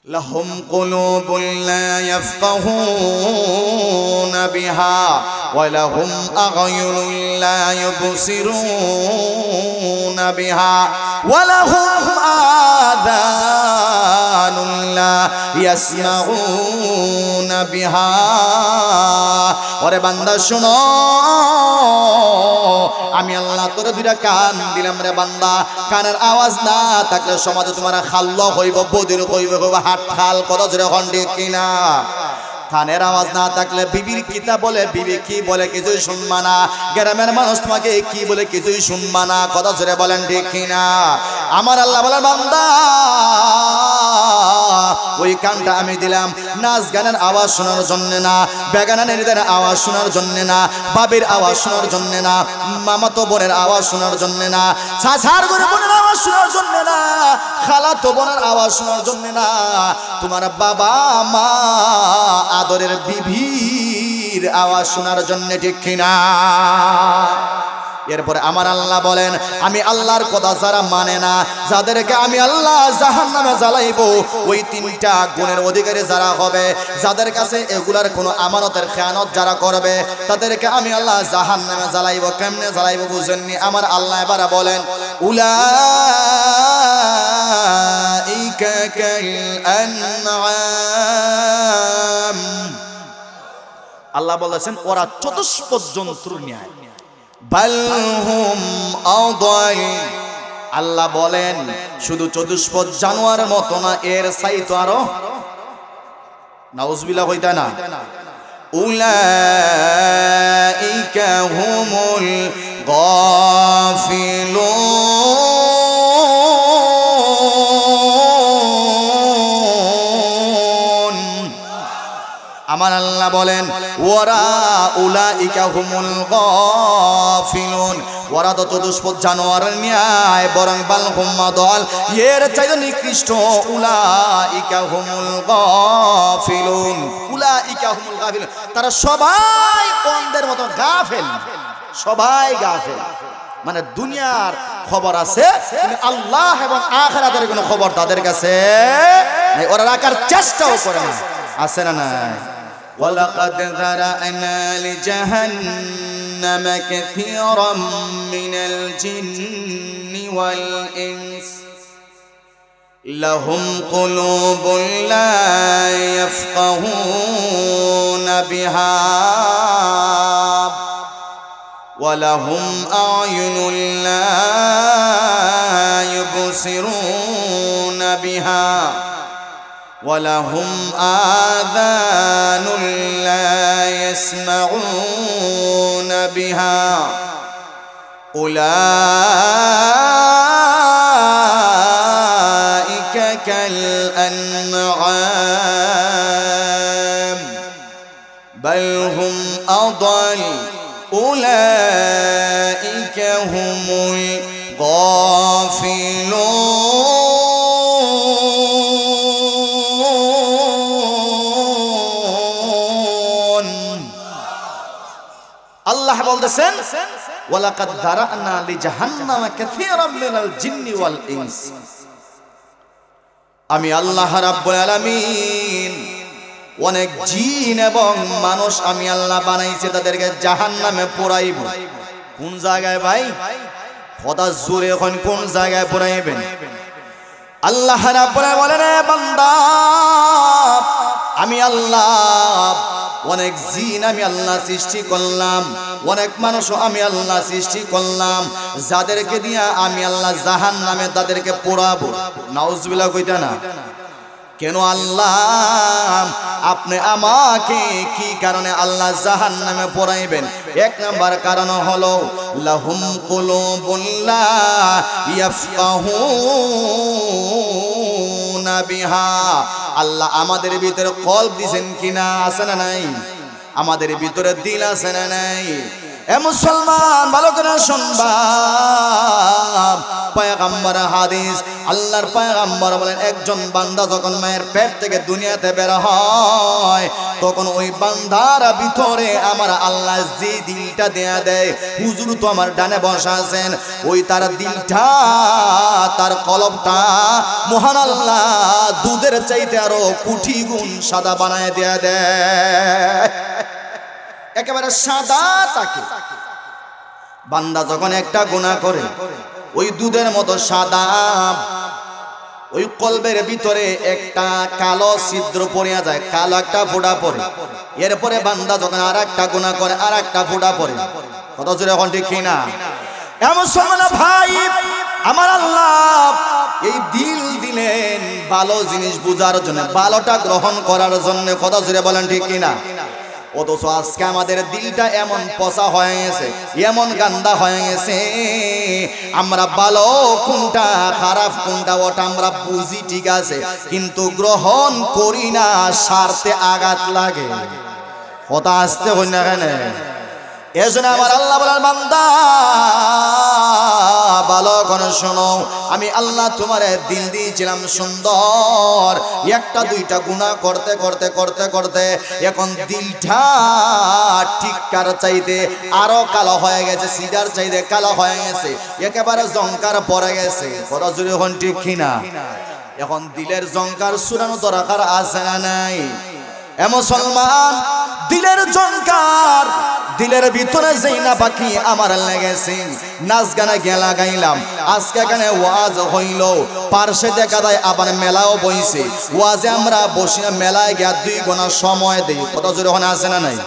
لهم قلوب لا يفقهون بها ولهم أعين لا يبصرون بها ولهم آذان لا يسمعون بها ওরে বান্দা শুনো আমি আল্লাহ তোরে দুইটা কান দিলাম রে বান্দা কানের আওয়াজ না থাকলে সমাজে তোমার খাল্ল হইব বদির হইব হাত খাল কত জোরে হন্ডি কিনা কানের আওয়াজ না থাকলে বিবির কিতা বলে বিবি কি বলে কিছুই শুনবা না গ্রামের মানুষ তোমাকে কি বলে কিছুই শুনবা না কত জোরে বলেন ঠিক কিনা আমার আল্লাহ বলেন বান্দা ওই কানটা আমি দিলাম নাচ গানের আওয়াজ শোনার জন্য না বেগানা নেরীদের আওয়াজ শোনার জন্য না বাবির আওয়াজ শোনার জন্য না মামাতো বোনের আওয়াজ শোনার জন্য না চাচার বোনের আওয়াজ শোনার জন্য না খালাতো বোনের আওয়াজ শোনার জন্য না তোমার বাবা মা আদরের বিবির আওয়াজ শোনার জন্য ঠিক কিনা এরপরে আমার আল্লাহ বলেন আমি আল্লাহর কথা যারা মানে না যাদেরকে আমি আল্লাহ জাহান্নামে জ্বালাইবো ওই তিনটা গুণের অধিকারী যারা হবে যাদের কাছে এগুলার কোনো আমানতের খেয়ানত যারা করবে তাদেরকে আমি আল্লাহ জাহান্নামে জ্বালাইবো কেমনে জ্বালাইবো বুঝেননি আমার আল্লাহ এবার বলেন উলাইকা কাল আনআম আল্লাহ বলেছেন ওরা চতুষ্পদ জন্তুর ন্যায় বালহুম আদাল আল্লাহ বলেন শুধু চতুষ্পদ জানোয়ারের মতো না এর চাইতে আরো নাউজুবিল্লাহ হইতা না উলাইকা হুমুল গাফিলুন আমার আল্লাহ বলেন ওরা উলাইকা হুমুল গাফিলুন ওরা তো চতুষ্পদ জানোয়ারের ন্যায় বরং বালহুম আদাল এর চাইতে নিকৃষ্ট উলাইকা হুমুল গাফিলুন উলাইকা হুমুল গাফিলুন তারা সবাই অন্ধের মতো গাফেল সবাই গাফেল মানে দুনিয়ার খবর আছে কিন্তু আল্লাহ এবং আখিরাতের কোনো খবর তাদের কাছে নাই ওরা রাখার চেষ্টাও করে না আছে না নাই ولقد ذرأنا لجهنم كثيرا من الجن والإنس لهم قلوب لا يفقهون بها ولهم أعين لا يبصرون بها ولهم آذان لا يسمعون بها أولئك كالأنعام بل هم أضل أولئك هم الغافلون আল্লাহ বলতেছেন ওয়ালাকাদ দারানা লিজাহান্নামা কাসীরাম মিনাল জিন্নি ওয়াল ইনস আমি আল্লাহ রাব্বুল আলামিন অনেক জিন এবং মানুষ আমি আল্লাহ বানাইছি তাদেরকে জাহান্নামে পোড়াইব কোন জায়গায় ভাই কথা জোরে এখন কোন জায়গায় পোড়াইবেন আল্লাহ রাব্বুল আলামিন বলেন বান্দা আমি আল্লাহ অনেক জিন আমি আল্লাহ সৃষ্টি করলাম অনেক মানুষও আমি আল্লাহ সৃষ্টি করলাম যাদেরকে দিয়া আমি আল্লাহ জাহান্নামে তাদেরকে পোড়াবো নাউজুবিল্লাহ কইতা না কেন আল্লাহ আপনি আমাকে কি কারণে আল্লাহ জাহান্নামে পোড়াইবেন এক নাম্বার কারণ হলো লাহুম কুলুবুন লা ইয়াফকাহুনা বিহা আল্লাহ আমাদের ভিতরে কলব দিবেন কিনা আছে না নাই আমাদের ভিতরে দিল আছে না নাই এ মুসলমান ভালো করে শুনবা, পয়গম্বর হাদিস, আল্লাহর পয়গম্বর বলেন একজন বান্দা যখন মায়ের পেট থেকে দুনিয়াতে বের হয় তখন ওই বান্দার ভিতরে আমার আল্লাহ যে দিলটা দেয়া দেয়, হুজুর তো আমার ডানে বসা আছেন, ওই তার দিলটা তার কলবটা মহান আল্লাহ দুধের চাইতে আরো কোটি গুণ সাদা বানায় দেয়া দেয়, একেবারে সাদা থাকে। বান্দা যখন একটা গুনাহ করে ওই দুধের মতো সাদা, ওই কলবের ভিতরে একটা কালো ছিদ্র পড়িয়া যায়, কালো একটা ফোঁটা পড়ে। এরপরে বান্দা যখন আর একটা গুনাহ করে আর একটা ফোঁটা পড়ে। কত জোরে এখন ঠিক কিনা? এমন সময় ভাই আমার আল্লাহ এই দিল দিলেন ভালো জিনিস বুঝার জন্য, ভালোটা গ্রহণ করার জন্য। কত জোরে বলেন ঠিক কিনা? অথচ আজকে আমাদের দিলটা এমন পচা হয়ে গেছে, এমন গান্দা হয়ে গেছে, আমরা ভালো কোনটা খারাপ কোনটা ওটা আমরা বুঝি ঠিক আছে, কিন্তু গ্রহণ করি না, স্বার্থে আঘাত লাগে। কথা আসতে হই না কেন? এজন্য আমার আল্লাহ বলার বান্দা ভালো করে শোনো, আমি আল্লাহ তোমারে দিল দিয়েছিলাম সুন্দর, একটা দুইটা গুনাহ করতে করতে করতে করতে এখন দিলটা ঠিককার চাইতে আরো কালো হয়ে গেছে, সিদার চাইতে কালো হয়ে গেছে, একেবারে জংকার পড়ে গেছে। বড় জোরে হন ঠিক কিনা? এখন দিলের জংকার সুরানো দরকার আছে না নাই? এ মুসলমান, দিলের জংকার, দিলের ভিতরে যেই না বাকি আমার লেগেছে, নাচ গানা গেলা গাইলাম, আজকে এখানে ওয়াজ হইল, পার্শ্বে দেখা যায় আবার মেলাও বইছে, ওয়াজে আমরা বসে মেলায় গিয়া 2 ঘন্টা সময় দেই। কত জোরে ওখানে আছে না নাই?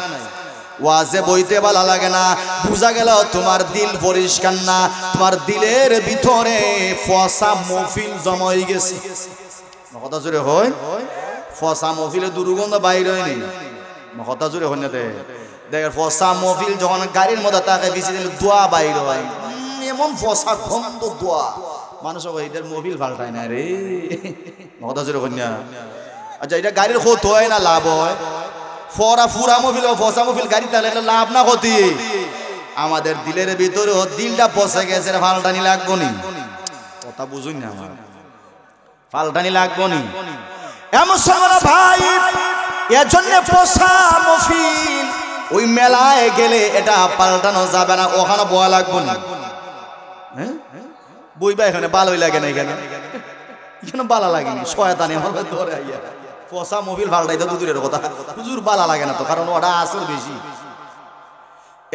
ওয়াজে বইতে ভালো লাগে না, বুঝা গেল তোমার দিল পরিষ্কার না, তোমার দিলের ভিতরে ফসা মফিল জমা হয়ে গেছে। কত জোরে হয়? ফসা মফিলে দুর্গন্ধ বাইর হয়নি। কত জোরে হয় না? দেখেন ফসা মফিল যখন গাড়ির মধ্যে তাকে বেশি দিলে দোয়া বাইর হয়, এমন ফসা গন্ধ দোয়া, মানুষ এটার মফিল পাল্টায় না রে। কথা জোরে কন্যা। আচ্ছা, এটা গাড়ির ক্ষত হয় না লাভ হয়? ফুরা মফিল ফসা মফিল গাড়ি তাহলে লাভ না ক্ষতি? আমাদের দিলের ভিতরে দিলটা পচে গেছে, পাল্টানি লাগবো নি? কথা বুঝুন না আমার, পাল্টানি লাগবো নি? এমন সময় ভাই এজন্য পচা মফিল ওই মেলায় গেলে এটা পাল্টানো যাবে না, ওখানে বয়া লাগবো না। হ্যাঁ বইবা এখানে ভালোই লাগে না, এখানে এখানে বালা লাগেনি, শয়তানি আমাদের ধরে আইয়া পচা মোবিল পাল্টাইতে তো দূরের কথা, হুজুর বালা লাগে না তো, কারণ ওটা আসল বেশি।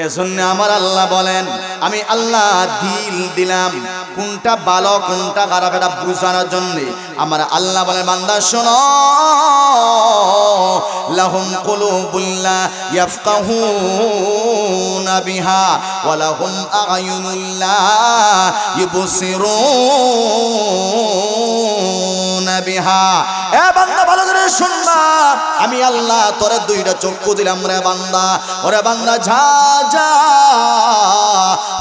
এজন্য আমার আল্লাহ বলেন আমি আল্লাহ দিল দিলাম কোনটা ভালো কোনটা খারাপ এটা বুঝানোর জন্য। আমার আল্লাহ বলেন বান্দা শোনো, লাহুম কুলুবুল লা ইয়াফকাহুনা বিহা ওয়া লাহুম আ'য়ুনুল লা ইবসিরুনা বিহা। এ বান্দা ভালো করে শুনবা, আমি আল্লাহ তোরে 2টা চক্ষু দিলাম রে বান্দা। ওরে বান্দা যা যা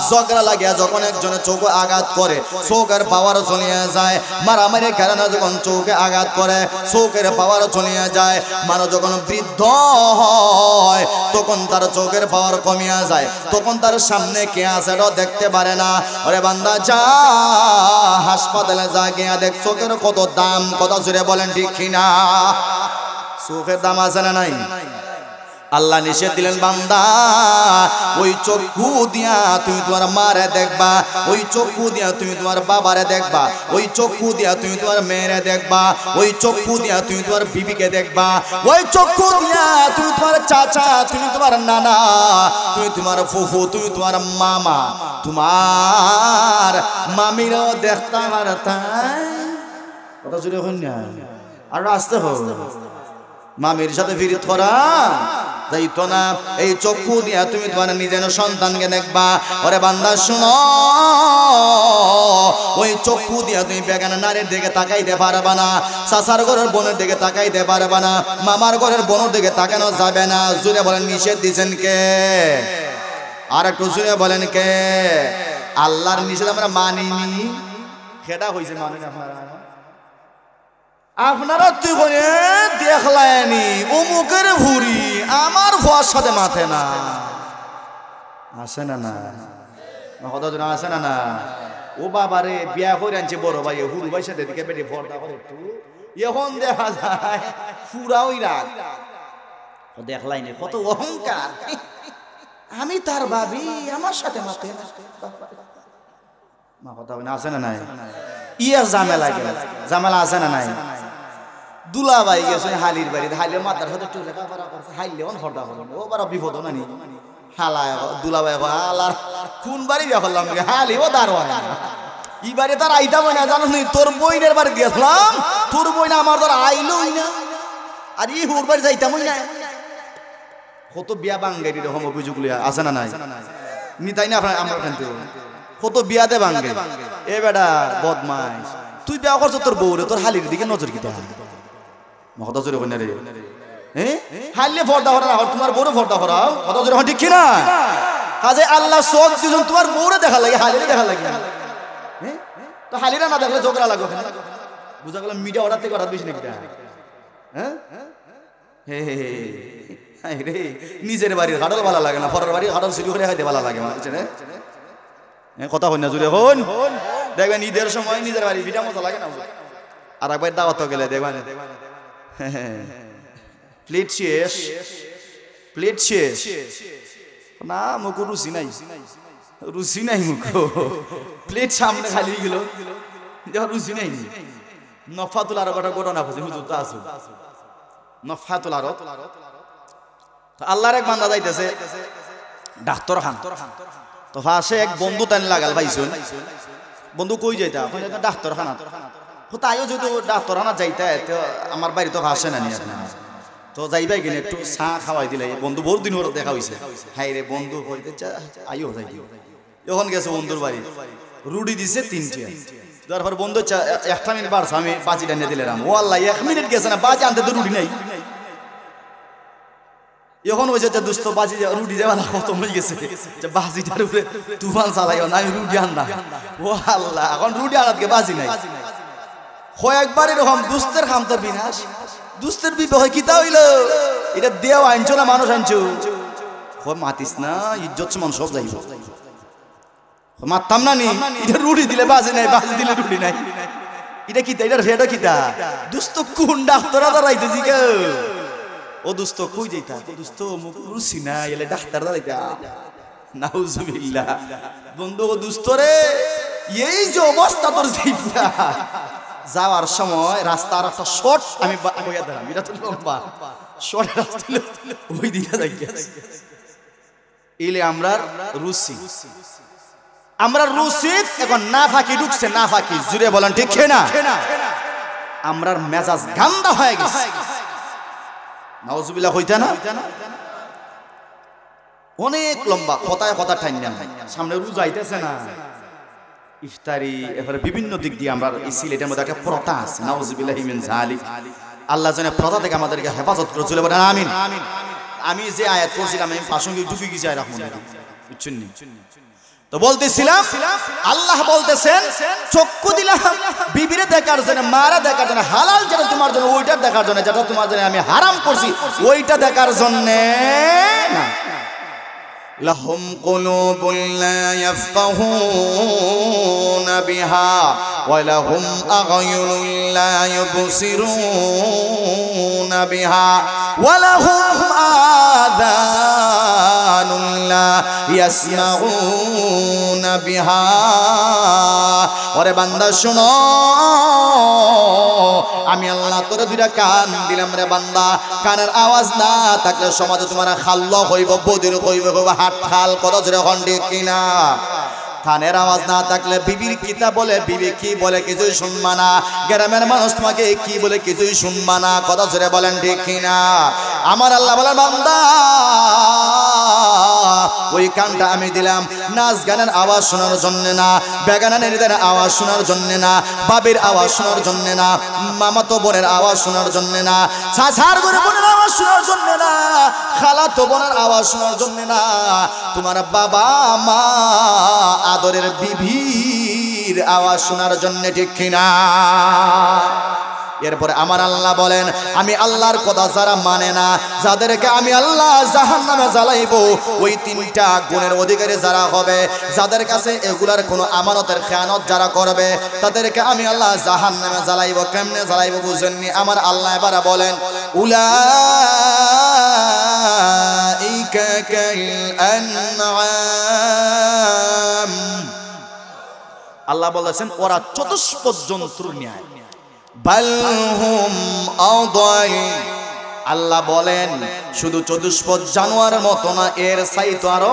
ঝগড়া লাগিয়া যখন একজনে চোখে আঘাত করে চোখের পাওয়ার চলিয়া যায়, মারামারি কারণে যখন চোখে আঘাত করে চোখের পাওয়ার চলিয়া যায়, মানুষ যখন বৃদ্ধ হয় তখন তার চোখের পাওয়ার কমিয়া যায়, তখন তার সামনে কে আছে এটা দেখতে পারে না। ওরে বান্দা যা হাসপাতালে যা গিয়া দেখ চোখের কত দাম। কত জোরে বলেন ঠিক কিনা? চোখের দাম আছে না নাই? আল্লাহ নিষেধ দিলেন বান্দা ওই চক্ষু দিয়া তুমি তোমার মারে দেখবা, ওই চক্ষু দিয়া তুমি তোমার বাবারে দেখবা, ওই চক্ষু দিয়া তুমি তোমার মেয়েরে দেখবা, ওই চক্ষু দিয়া তুমি তোমার বিবিকে দেখবা, ওই চক্ষু দিয়া তুমি তোমার চাচা, তুমি তোমার নানা, তুমি তোমার ফুফু, তুমি তোমার মামা, তোমার মামিরও দেখতে পারতা। কথা জুড়ে হন না আর আসতে হবে, মামির সাথে ফিরিত করা যাইতো না। এই চক্ষু দিয়া তুমি তোমার নিজের সন্তানকে দেখবা। ওরে বান্দা শুনো, ওই চক্ষু দিয়া তুমি বেগানা নারীর দিকে তাকাইতে পারবা না, চাচার ঘরের বোনের দিকে তাকাইতে পারবা না, মামার ঘরের বোনের দিকে তাকানো যাবে না। জুড়ে বলেন নিষেধ দিচ্ছেন কে? আর একটু জুড়ে বলেন কে? আল্লাহর নিষেধ আমরা মানিনি, সেটা হয়েছে মানি না। আপনারা তুই বলে দেখলায়নি অমুকের ভুরি আমার ভুয়ার সাথে মাথে না, আছে না না কতজন আছে না না ও বাবারে বিয়া করে আনছে বড় ভাই হুরু ভাই সাথে দিকে বেটে পর্দা করে একটু এখন দেখা যায় পুরাই রাগ দেখলাই না কত অহংকার আমি তার ভাবি আমার সাথে মাতে মা কথা আছে না নাই ইয়া ঝামেলা আছে না নাই দুলা ভাই গেছে হালির বাড়ি হাইলে মাথার সাথে একটু লেখাপড়া করছে হাইলে অন হরদা করলো ও বড় বিপদ না নি হালা দুলা ভাই হালার কোন বাড়ি বিয়া করলাম হালি ও দারোয়া ই বাড়ি তার আইতাম না জানো নি তোর বইনের বাড়ি গেছিলাম তোর বই না আমার তার আইলোই না আর ই হুর বাড়ি যাইতামই না কত বিয়া বাঙ্গাই এরকম অভিযোগ লিয়া আছে না নাই নি তাই না আমরা কিন্তু কত বিয়াতে বাঙ্গে এ বেটা বদমাইশ তুই বিয়া করছ তোর বউরে তোর হালির দিকে নজর কি দেয় কত জোরে কই না রে হ্যাঁ হাইলে পর্দা করা আর তোমার বউরে পর্দা করাও কত জোরে ঠিক কি না কাজে আল্লাহ সব দুজন তোমার বউরে দেখা লাগে হালিরে দেখা লাগে হ্যাঁ তো হালিরা না দেখলে ঝগড়া লাগবে বুঝা গেল মিডিয়া অর্ডার থেকে অর্ডার বেশি নাকি হ্যাঁ হে রে নিজের বাড়ির হাডল ভালো লাগে না পরের বাড়ির হাডল চুরি করে খাইতে ভালো লাগে বুঝছেন কথা হই না জুড়ে হন দেখবেন ঈদের সময় নিজের বাড়ি ভিটা মজা লাগে না আর একবার দাওয়াত গেলে দেখবেন প্লেট শেষ না মুখ রুচি নাই মুখ প্লেট সামনে খালি গেল রুচি নাই নফাতুল আরব একটা ঘটনা বুঝি হুজুর তো আছে নফাতুল আরব আল্লাহর এক বান্দা যাইতেছে ডাক্তারখানা তো পাশে এক বন্ধু তাই লাগাল পাইছুন বন্ধু কই যাইতা ডাক্তারখানা তাইও যদি ডাক্তারখানা যাইতা তো আমার বাড়ি তো আসে না নি তো যাইবাই কিনে একটু চা খাওয়াই দিলে বন্ধু বহুত দিন ওরা দেখা হয়েছে হাই রে বন্ধু হইতে আইও যাই যখন গেছে বন্ধুর বাড়ি রুটি দিছে 3টে তারপর বন্ধু 1 মিনিট বাড়ছে আমি বাজি টানিয়ে দিলাম ও আল্লাহ 1 মিনিট গেছে না বাজি আনতে তো রুটি নাই এখন ওই যে দুস্থ বাজি রুটি দেওয়া না কত হয়ে গেছে যে বাজিটার উপরে তুফান চালাইও না আমি রুটি আন না ও আল্লাহ এখন রুটি আনাতকে বাজি নাই কয়েকবার এরকম দুস্থের খাম তো বিনাশ দুস্থের বিবাহ কিতা হইল এটা দেও আনছো না মানুষ আনছো মাতিস না ইজ্জত সমান সব যাইব মারতাম না নি এটা রুটি দিলে বাজি নাই বাজি দিলে রুটি নাই এটা কিতা এটা রেডো কিতা দুস্থ কোন ডাক্তার দাঁড়াইতেছি কেউ ও দোস্ত কই যাইতা দোস্ত মুখ রুচি না এলে ডাক্তার দাঁড়াইতা নাউজুবিল্লাহ বন্ধু ও দোস্ত রে এই যে অবস্থা তোর যাইতা যাওয়ার সময় রাস্তার একটা শর্ট আমি কইয়া দিলাম এটা তো লম্বা শর্ট রাস্তা ওই দিকে যাইতা এলে আমরা রুচি এখন না ফাঁকি ঢুকছে না ফাঁকি জুড়ে বলেন ঠিক না আমরার মেজাজ গান্দা হয়ে গেছে নাউজুবিল্লাহ হইতা না অনেক লম্বা কথা ঠাইন না সামনে রোজা আইতেছে না ইফতারি এবারে বিভিন্ন দিক দিয়ে আমরা এই সিলেটের মধ্যে একটা প্রথা আছে নাউজুবিল্লাহি মিন যালিক আল্লাহ যেন প্রথা থেকে আমাদেরকে হেফাজত করে চলে বলেন আমিন আমি যে আয়াত পড়ছিলাম আমি প্রাসঙ্গিক ঢুকে গেছি আর রাখুন বুঝছেন তো বলতেছিলাম আল্লাহ বলতেছেন চক্ষু দিলাম বিবিরে দেখার জন্য মারা দেখার জন্য হালাল যেটা তোমার জন্য ওইটা দেখার জন্য যেটা তোমার জন্য আমি হারাম করছি ওইটা দেখার জন্য না লাহুম কুলুবুন লা ইয়াফকাহুনা বিহা ওয়া লাহুম আ'য়ুনুন লা ইউবসিরুনা বিহা ওয়া লাহুম আযানুন লা ইয়াসমাউনা বিহা ওরে বান্দা শুনো আমি আল্লাহ তোরে দুইটা কান দিলাম রে বান্দা কানের আওয়াজ না থাকলে সমাজে তোমার খাল্ল হইব বদির হইব হাত খাল কত জোরে হন্ডে কিনা কানের আওয়াজ না থাকলে বিবির কিতা বলে বিবি কি বলে কিছুই শুনবা না গ্রামের মানুষ তোমাকে কি বলে কিছুই শুনবা না কত জোরে বলেন ঠিক কিনা আমার আল্লাহ বলেন বান্দা ওই কানটা আমি দিলাম নাচ গানের আওয়াজ শোনার জন্য না বেগানা নেরিদের আওয়াজ শোনার জন্য না বাবির আওয়াজ শোনার জন্য না মামাতো বোনের আওয়াজ শোনার জন্য না চাচার বোনের আওয়াজ শোনার জন্য না খালাতো বোনের আওয়াজ শোনার জন্য না তোমার বাবা মা আদরের বিবির আওয়াজ শোনার জন্য ঠিক কিনা এরপরে আমার আল্লাহ বলেন আমি আল্লাহর কথা যারা মানে না, যাদেরকে আমি আল্লাহ জাহান্নামে জ্বালাইবো, ওই তিনটা গুণের অধিকারী যারা হবে, যাদের কাছে এগুলার কোনো আমানতের খেয়ানত যারা করবে, তাদেরকে আমি আল্লাহ জাহান্নামে জ্বালাইবো। কেমনে জ্বালাইবো বুঝেননি? আমার আল্লাহ এবার বলেন উলাইকা কাল আনআম, আল্লাহ বলেছেন ওরা চতুষ্পদ জন্তুর ন্যায়। বাল হুম আদাল, আল্লাহ বলেন শুধু চতুষ্পদ জানোয়ার মতো না, এর চাইতো আরো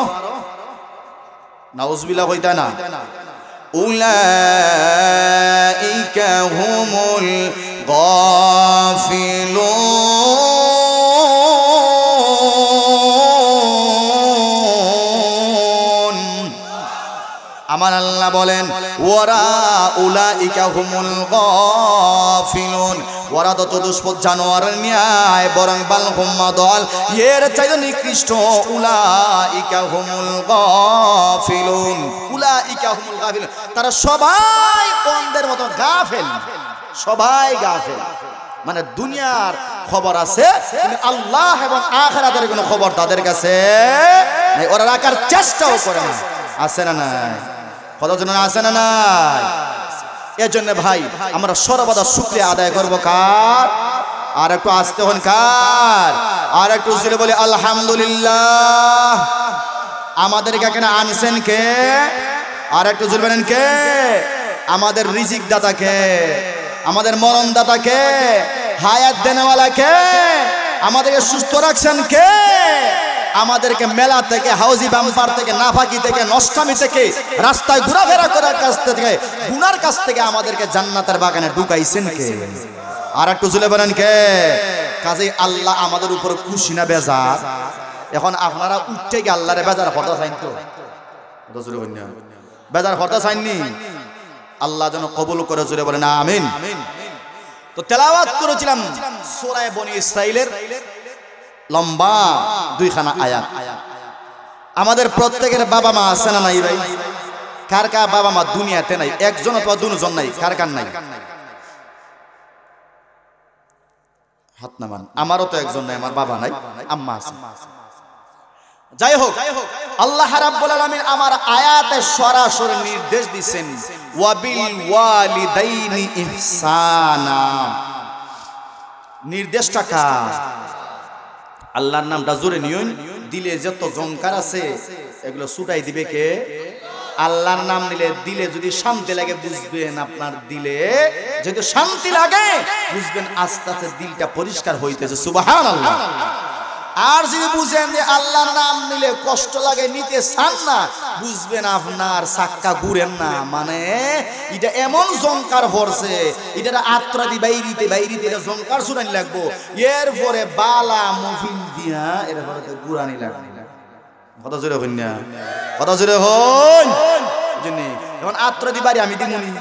নাউজুবিল্লাহ হইতা না। উলাইকা হুমুল গাফিলুন, আমার আল্লাহ বলেন ওরা উলাইকা হুমুল গাফিলুন, ওরা তো চতুষ্পদ জানোয়ারের ন্যায়, বরং বাল হুম আদাল, এর চাইতে নিকৃষ্ট। উলাইকা হুমুল গাফিলুন, উলাইকা হুমুল গাফিলুন, তারা সবাই অন্ধের মতো গাফেল, সবাই গাফেল। মানে দুনিয়ার খবর আছে কিন্তু আল্লাহ এবং আখিরাতের কোনো খবর তাদের কাছে নাই, ওরা রাখার চেষ্টাও করে না। আছে না নাই? কতজন আছে না নাই? এজন্য ভাই আমরা সর্বদা শুকরিয়া আদায় করব কার? আর একটু আসতে হন কার? আর একটু জোরে বলি আলহামদুলিল্লাহ। আমাদেরকে এখানে আনছেন কে? আর একটু জোরে বলেন কে? আমাদের রিজিক দাতা কে? আমাদের মরণ দাতা কে? হায়াত দেনেওয়ালা কে? আমাদেরকে সুস্থ রাখছেন কে? আমাদেরকে মেলা থেকে, হাউজি বাম্পার থেকে, নাফাকি থেকে, নষ্টামি থেকে, রাস্তায় ঘোরাফেরা করার কাছ থেকে, গুনার কাছ থেকে আমাদেরকে জান্নাতের বাগানে ঢুকাইছেন কে? আর একটু জুলে বলেন কে? কাজেই আল্লাহ আমাদের উপর খুশি না বেজার? এখন আপনারা উঠতে গিয়ে আল্লাহরে বেজার হতা চাইন তো? বেজার হতা চাইননি? আল্লাহ যেন কবুল করে, জুড়ে বলেন আমিন। তো তেলাওয়াত করেছিলাম সূরা বনী ইসরাইলের লম্বা দুইখানা আয়াত। আমাদের প্রত্যেকের বাবা মা আছে না নাই ভাই? কার কার বাবা মা দুনিয়াতে নাই? একজন অথবা দুজন নাই? কার কার নাই? হাত নামান। আমারও তো একজন নাই, আমার বাবা নাই, আম্মা আছে। যাই হোক, আল্লাহ রাব্বুল আলামিন আমার আয়াতে সরাসরি নির্দেশ দিবেন ওয়াবিল ওয়ালিদাইনি ইহসানা। নির্দেশটা কার? আল্লাহর নামটা জোরে নিয়ন, দিলে যত জঙ্কার আছে এগুলো ছুটাই দিবে কে? আল্লাহর নাম নিলে দিলে যদি শান্তি লাগে বুঝবেন, আপনার দিলে যদি শান্তি লাগে বুঝবেন আস্তে আস্তে দিলটা পরিষ্কার হইতেছে। সুবহানাল্লাহ। আর যদি বুঝেন যে আল্লাহর নাম নিলে কষ্ট লাগে, নিতে চান না, বুঝবেন আপনার চাক্কা ঘুরেন না, মানে এটা এমন জঙ্কার ভরছে, এটা আত্রাদি বাইরিতে বাইরিতে এটা জঙ্কার শুনানি লাগবো, এরপরে বালা মুফিন দিয়া এরপরে ঘুরানি লাগবে। কথা জোরে হইন না? কথা জোরে হইন। এখন আত্রাদি বাড়ি আমি দিমুনি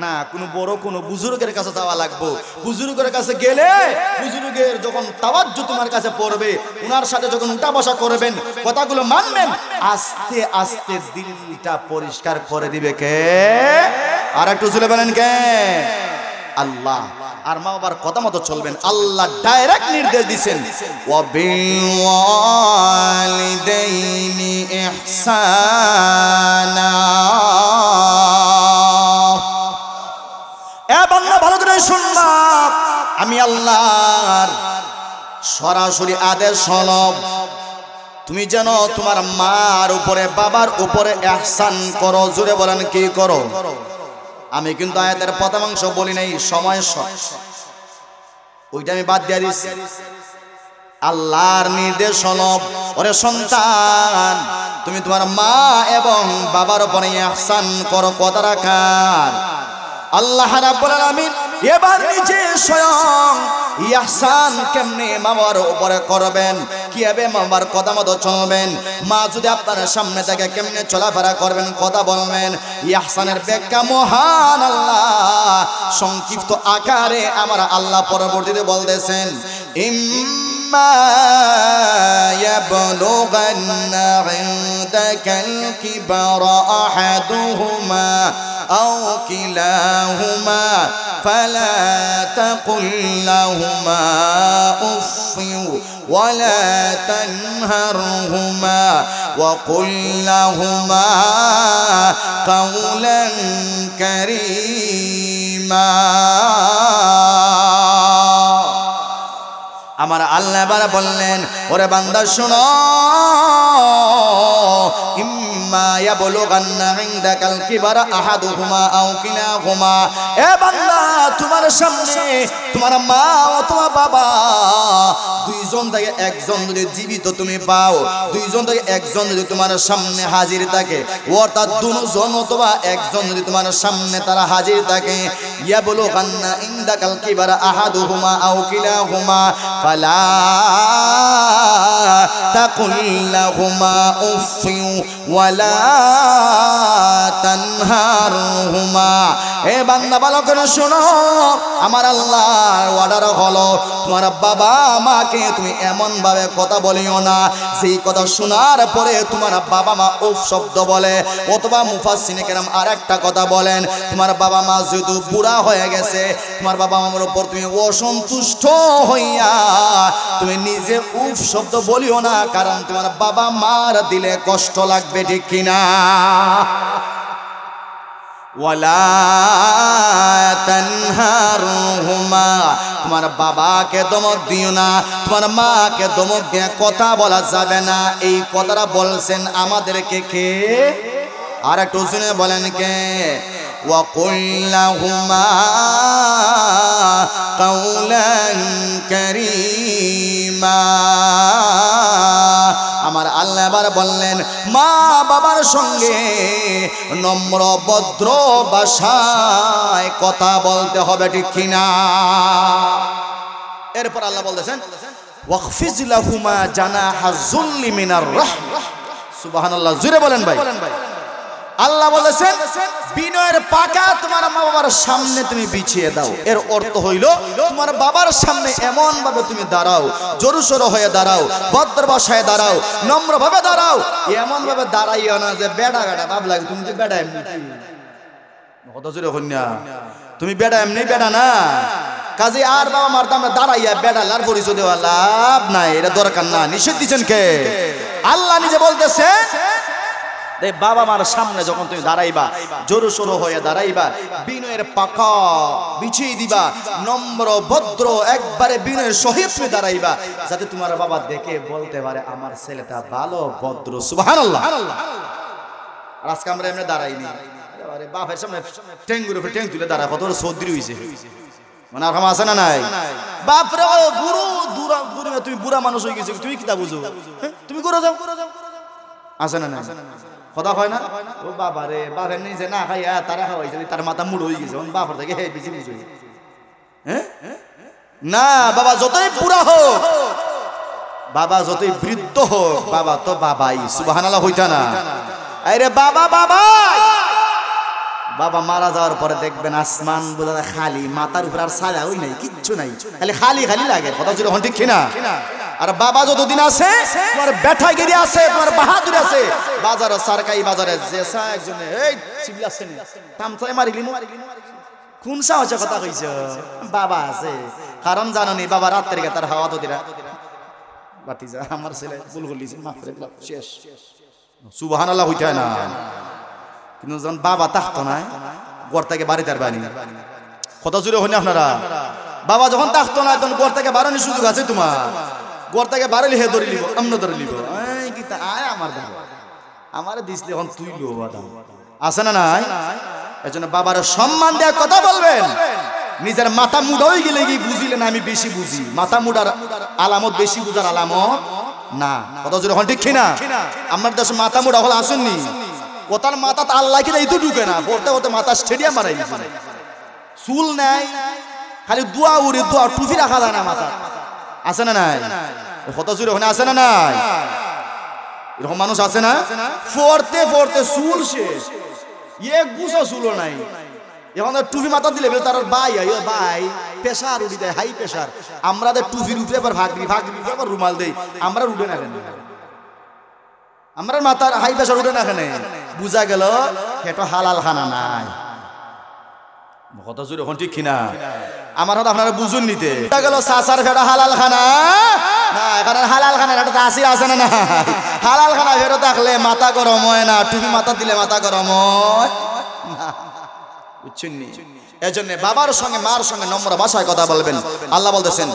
না, কোনো বড় কোনো বুজুর্গের কাছে যাওয়া লাগবো। বুজুর্গের কাছে গেলে বুজুর্গের যখন তাওয়াজ্জু তোমার কাছে পড়বে, উনার সাথে যখন উঠা বসা করবেন, কথাগুলো মানবেন, আস্তে আস্তে দিলটা পরিষ্কার করে দিবে কে? আর একটু জোরে বলেন কে? আল্লাহ। আর মা বাবার কথা মতো চলবেন। আল্লাহ ডাইরেক্ট নির্দেশ দিবেন ওয়াবিল ওয়ালিদাইনি ইহসানা। ভালো করে শুনবা, আমি আল্লাহর সরাসরি আদেশ হলো তুমি যেন তোমার মার উপরে বাবার উপরে ইহসান করো। জোরে বলেন কি করো? আমি কিন্তু আয়াতের প্রথমাংশ বলি নাই, সময় ওইটা আমি বাদ দিয়ে দিচ্ছি। আল্লাহর নির্দেশ হলো ওরে সন্তান তুমি তোমার মা এবং বাবার উপরে ইহসান করো। কথা রাখার আল্লাহ রাব্বুল আলামিন এবার নিজে স্বয়ং ইহসান কেমনে মামার উপরে করবেন, কিভাবে মামার কথা মতো চলবেন, মা যদি আপনার সামনে থেকে কেমনে চলাফেরা করবেন, কথা বলবেন, ইহসানের ব্যাখ্যা মহান আল্লাহ সংক্ষিপ্ত আকারে আমার আল্লাহ পরবর্তীতে বলতেছেন ইম্মা ইয়াবলুগান্না ইনদাকাল কিবারা আহাদুহুমা আও কিলাহুমা ফালা তাকুল লাহুমা উফফিন ওয়ালা তানহারহুমা وقل لهما قولا كريما আমার আল্লাহ এবার বললেন ওরে বান্দা শোনো ইম্মা ইয়াবলুগান্না ইনদাকাল কিবারা আহাদুহুমা আও কিলাহুমা এ বান্দা তোমার সামনে তোমার মা অথবা বাবা দুইজন থেকে একজন যদি জীবিত তুমি পাও দুইজন থেকে একজন যদি তোমার সামনে হাজির থাকে অর্থাৎ দুজন অথবা একজন যদি তোমার সামনে তারা হাজির থাকে ইয়াবলুগান্না ইনদাকাল কিবারা আহাদুহুমা আও কিলাহুমা ফালা তাকুল লাহুমা উফফিন ওয়ালা তানহারহুমা এ বান্দা ভালো করে শোনো আমার আল্লাহর অর্ডার হলো তোমার বাবা মাকে তুমি এমন ভাবে কথা বলিও না সেই কথা শোনার পরে তোমার বাবা মা উফ শব্দ বলে অথবা মুফাসসিরিনে কেরাম আরেকটা কথা বলেন তোমার বাবা মা যেহেতু বুড়া হয়ে গেছে তোমার বাবা মার উপর তুমি অসন্তুষ্ট হইয়া তুমি নিজে উফ শব্দ বলিও না কারণ তোমার বাবা মার দিলে কষ্ট লাগবে ঠিক কিনা ওয়ালা তানহারহুমা তোমার বাবাকে ধমক দিও না তোমার মাকে ধমক দিয়ে কথা বলা যাবে না এই কথাটা বলছেন আমাদেরকে কে আর একটু শুনে বলেন কে وقل لهما قولا كريما আমার আল্লাহ এবার বললেন মা বাবার সঙ্গে নম্র ভদ্র ভাষায় কথা বলতে হবে ঠিক কিনা এরপর আল্লাহ বলতেছেন ওয়াখফিজ লাহুমা জানাহা যুল্লি মিনার রাহমাহ সুবহানাল্লাহ জোরে বলেন ভাই আল্লাহ বলেছেন বিনয়ের পাকা তোমার মা বাবার সামনে তুমি বিছিয়ে দাও এর অর্থ হইল তোমার বাবার সামনে এমন ভাবে তুমি দাঁড়াও জোরসোর হয়ে দাঁড়াও ভদ্র ভাষায় দাঁড়াও নম্র ভাবে দাঁড়াও এমন ভাবে দাঁড়াইও না যে বেড়া গাড়া ভাব লাগে তুমি যে বেড়া এমনি কত জোরে কন্যা তুমি বেড়া এমনি বেড়া না কাজে আর বাবা মার দামে দাঁড়াইয়া বেড়ালার পরিচয় দেওয়া লাভ নাই এটা দরকার না নিষেধ দিচ্ছেন কে আল্লাহ নিজে বলতেছে বাবা মার সামনে যখন তুমি দাঁড়াইবা জোরো সোরো হয়ে দাঁড়াইবা বিনয়ের পাখা বিছিয়ে দিবা নম্র ভদ্র একবারে বিনয়ের সহিত তুমি দাঁড়াইবা যাতে তোমার বাবা দেখে বলতে পারে আমার ছেলেটা ভালো ভদ্র সুবহানাল্লাহ আর আজকে আমরা এমনি দাঁড়াইনি আরে বাপের সামনে টেঙ্গুর উপরে টেং তুলে দাঁড়ায় কত সর্দি হইছে মানে আর আছে না নাই বাপ রে গুরু দূরা দূরে তুমি বুড়া মানুষ হয়ে গেছো তুমি কিটা বুঝো তুমি করে যাও আছে না নাই কথা হয় না ও বাবা রে বাবা নিজে না খাইয়া তারা খাওয়াইছে তার মাথা মুড় হয়ে গেছে বাবার থেকে হে বেশি বুঝি হ্যাঁ না বাবা যতই বুড়া হোক বাবা যতই বৃদ্ধ হোক বাবা তো বাবাই সুবহানাল্লাহ হইতা না আরে বাবা বাবা বাবা মারা যাওয়ার পরে দেখবেন আসমান বোঝা খালি মাথার উপর আর ছায়া হই নাই কিচ্ছু নাই খালি খালি খালি লাগে কথা ছিল ঠিক কিনা আর বাবা যতদিন আছে তোমার ব্যাঠাগিরি আছে তোমার বাহাদুরি আছে বাজারে সরকারি বাজারে যেসা একজন এই চিল্লাছেন তামসায় মারিলি কোন সাহসে কথা কইছ বাবা আছে কারণ জানো নি বাবা রাত থেকে তার হাওয়া তো দিরা বাতিজা আমার ছেলে ভুল করলিছে মাফ করে দিলাম শেষ সুবহানাল্লাহ হইতা না কিন্তু যখন বাবা থাকতো না ঘর থেকে বাড়ি তার বাড়ি কথা জুড়ে হইনি আপনারা বাবা যখন থাকতো না তখন ঘর থেকে বাড়ানোর সুযোগ আছে তোমার ঘর থেকে বাড়ালি হে ধরে লিব অন্য ধরে লিব আয় আমার দাম আমার দিসলে এখন তুই লো দাম আছে না নাই এই জন্য বাবার সম্মান দেওয়ার কথা বলবেন নিজের মাথা মুড়া হয়ে গেলে কি বুঝিলেন আমি বেশি বুঝি মাথা মুড়ার আলামত বেশি বুঝার আলামত না কথা জোরে হন ঠিক কিনা আমার দেশে মাথা মুড়া হল আসেননি ওতার মাথা তো আল্লাহ কিনা এই তো ঢুকে না পড়তে পড়তে মাথা স্টেডিয়াম মারাই দিচ্ছে চুল নাই খালি দোয়া উড়ে দোয়া টুপি রাখা যায় না মাথা আছে না নাই কত জোরে ওখানে আছে না নাই এরকম মানুষ আছে না পড়তে পড়তে চুল শেষ এক গুছো চুলও নাই এখন টুপি মাথা দিলে তার ভাই ভাই প্রেসার উঠি দেয়, হাই প্রেসার। আমাদের টুপির উপরে আবার ভাগরি উপরে আবার রুমাল দেই, আমরা উঠে না কেন? আমরা মাথার হাই প্রেসার উঠে না কেন? বুঝা গেল এটা হালাল খানা নাই। কথা জোরে এখন ঠিক কিনা? আমার হয়তো আপনারা বুঝুন নিতে গেল সাসার ফেটা হালাল খানা না, এখানে হালাল খানা এটা দাসি আছে না? না, হালাল খানা ফেরো থাকলে মাথা গরম হয় না, টুপি মাথা দিলে মাথা গরম হয় না, বুঝছেন নি? এজন্য বাবার সঙ্গে মার সঙ্গে নম্র ভাষায় কথা বলবেন। আল্লাহ বলতেছেন